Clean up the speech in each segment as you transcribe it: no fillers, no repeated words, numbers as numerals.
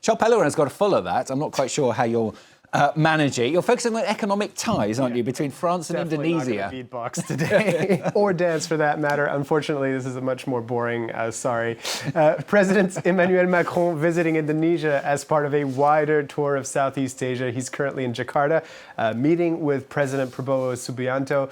Charles Pellerin has got to follow that. I'm not quite sure how you'll manage it. You're focusing on economic ties, aren't you, between France and Indonesia? Definitely not going to beatbox today, or dance for that matter. Unfortunately, this is a much more boring, President Emmanuel Macron visiting Indonesia as part of a wider tour of Southeast Asia. He's currently in Jakarta, meeting with President Prabowo Subianto.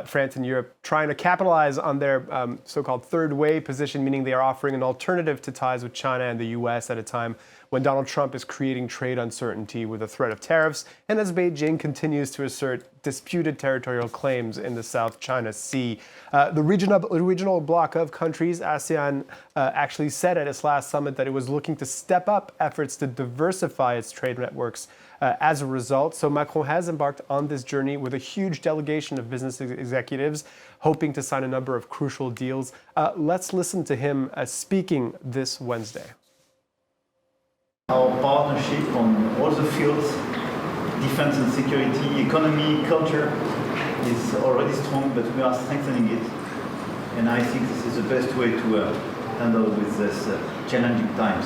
France and Europe trying to capitalize on their so-called third way position, meaning they are offering an alternative to ties with China and the U.S. at a time when Donald Trump is creating trade uncertainty with the threat of tariffs, and as Beijing continues to assert disputed territorial claims in the South China Sea. The regional bloc of countries, ASEAN, actually said at its last summit that it was looking to step up efforts to diversify its trade networks as a result. So Macron has embarked on this journey with a huge delegation of business executives, hoping to sign a number of crucial deals. Let's listen to him speaking this Wednesday. Our partnership on all the fields, defense and security, economy, culture, is already strong, but we are strengthening it. And I think this is the best way to handle with this challenging times.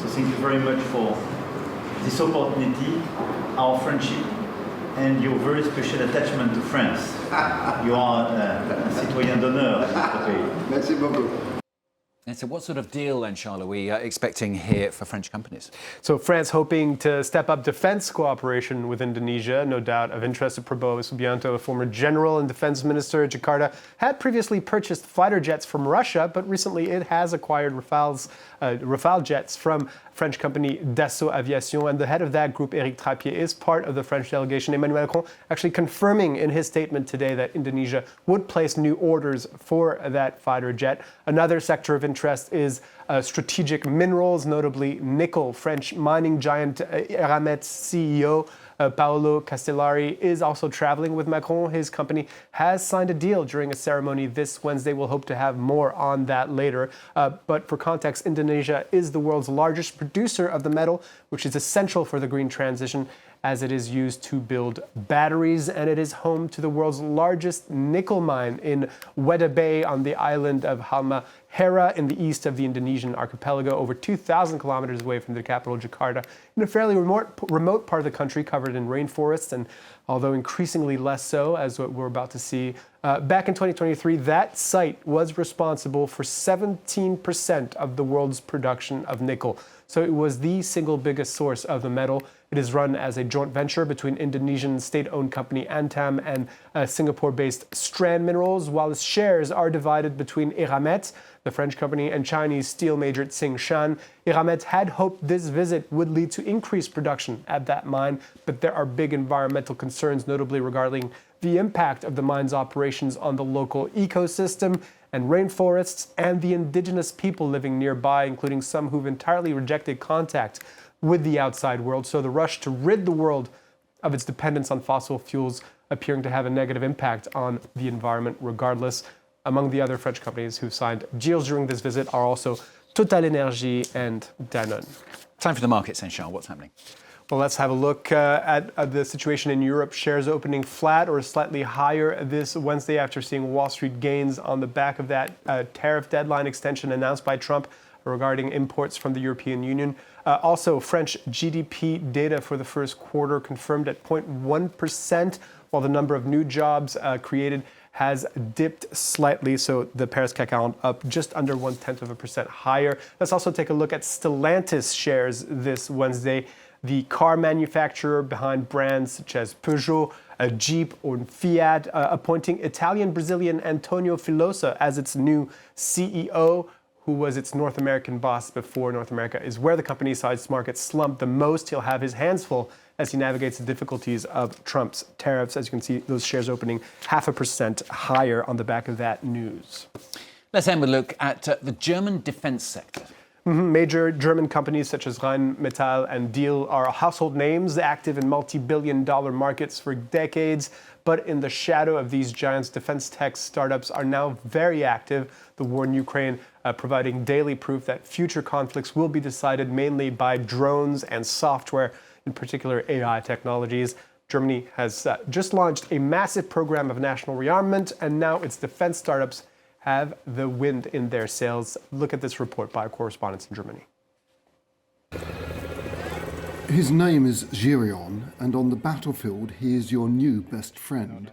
So thank you very much for this opportunity, our friendship, and your very special attachment to France. You are a citoyen d'honneur. Merci beaucoup. And so what sort of deal then, Charles, are we expecting here for French companies? So France hoping to step up defense cooperation with Indonesia, no doubt of interest to Prabowo Subianto, a former general and defense minister at Jakarta, had previously purchased fighter jets from Russia, but recently it has acquired Rafale jets from French company Dassault Aviation, and the head of that group, Éric Trappier, is part of the French delegation. Emmanuel Macron actually confirming in his statement today that Indonesia would place new orders for that fighter jet. Another sector of interest is strategic minerals, notably nickel. French mining giant Eramet CEO Paolo Castellari is also traveling with Macron. His company has signed a deal during a ceremony this Wednesday. We'll hope to have more on that later. But for context, Indonesia is the world's largest producer of the metal, which is essential for the green transition, as it is used to build batteries, and it is home to the world's largest nickel mine in Weda Bay on the island of Halmahera in the east of the Indonesian archipelago, over 2,000 kilometers away from the capital, Jakarta, in a fairly remote part of the country covered in rainforests, and although increasingly less so, as what we're about to see. Back in 2023, that site was responsible for 17% of the world's production of nickel. So it was the single biggest source of the metal. It is run as a joint venture between Indonesian state-owned company Antam and Singapore-based Strand Minerals, while its shares are divided between Eramet, the French company, and Chinese steel major Tsingshan. Eramet had hoped this visit would lead to increased production at that mine, but there are big environmental concerns, notably regarding the impact of the mine's operations on the local ecosystem and rainforests and the indigenous people living nearby, including some who've entirely rejected contact with the outside world. So the rush to rid the world of its dependence on fossil fuels appearing to have a negative impact on the environment regardless. Among the other French companies who've signed deals during this visit are also TotalEnergies and Danone. Time for the markets then, Charles. What's happening? Well, let's have a look at the situation in Europe. Shares opening flat or slightly higher this Wednesday after seeing Wall Street gains on the back of that tariff deadline extension announced by Trump regarding imports from the European Union. Also, French GDP data for the first quarter confirmed at 0.1%, while the number of new jobs created has dipped slightly, so the Paris CAC 40 up just under 0.1% higher. Let's also take a look at Stellantis shares this Wednesday, the car manufacturer behind brands such as Peugeot, Jeep, or Fiat, appointing Italian-Brazilian Antonio Filosa as its new CEO, who was its North American boss before. North America is where the company saw its market slump the most. He'll have his hands full as he navigates the difficulties of Trump's tariffs. As you can see, those shares opening 0.5% higher on the back of that news. Let's end with a look at the German defense sector. Major German companies such as Rheinmetall and Diehl are household names, active in multi-billion-dollar markets for decades. But in the shadow of these giants, defense tech startups are now very active. The war in Ukraine providing daily proof that future conflicts will be decided mainly by drones and software, in particular AI technologies. Germany has just launched a massive program of national rearmament, and now its defense startups have the wind in their sails. Look at this report by our correspondents in Germany. His name is Girion, and on the battlefield he is your new best friend.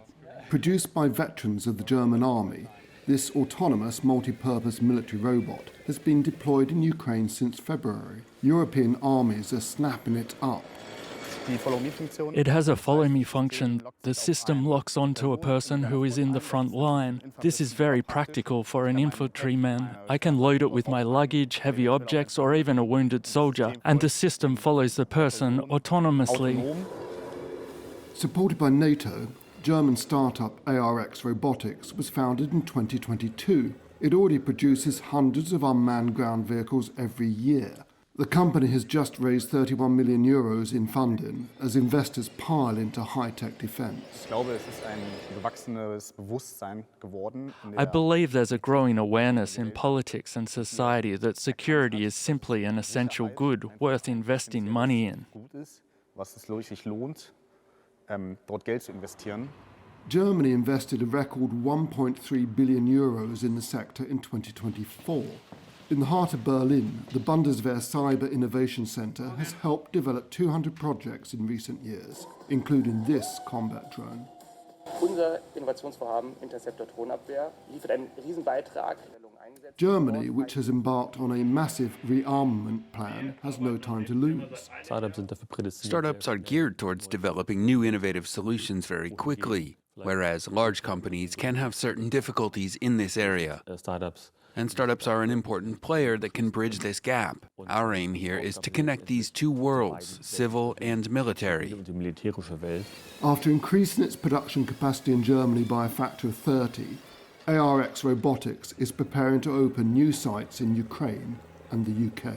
Produced by veterans of the German army, this autonomous multi-purpose military robot has been deployed in Ukraine since February. European armies are snapping it up. It has a follow-me function. The system locks onto a person who is in the front line. This is very practical for an infantryman. I can load it with my luggage, heavy objects, or even a wounded soldier, and the system follows the person autonomously. Supported by NATO, German startup ARX Robotics was founded in 2022. It already produces hundreds of unmanned ground vehicles every year. The company has just raised 31 million euros in funding as investors pile into high-tech defence. I believe there's a growing awareness in politics and society that security is simply an essential good worth investing money in. Germany invested a record 1.3 billion euros in the sector in 2024. In the heart of Berlin, the Bundeswehr Cyber Innovation Center has helped develop 200 projects in recent years, including this combat drone. Unser Innovationsvorhaben Interceptor Drohnenabwehr liefert einen Riesenbeitrag. Germany, which has embarked on a massive rearmament plan, has no time to lose. Startups are geared towards developing new innovative solutions very quickly, whereas large companies can have certain difficulties in this area. And startups are an important player that can bridge this gap. Our aim here is to connect these two worlds, civil and military. After increasing its production capacity in Germany by a factor of 30, ARX Robotics is preparing to open new sites in Ukraine and the UK.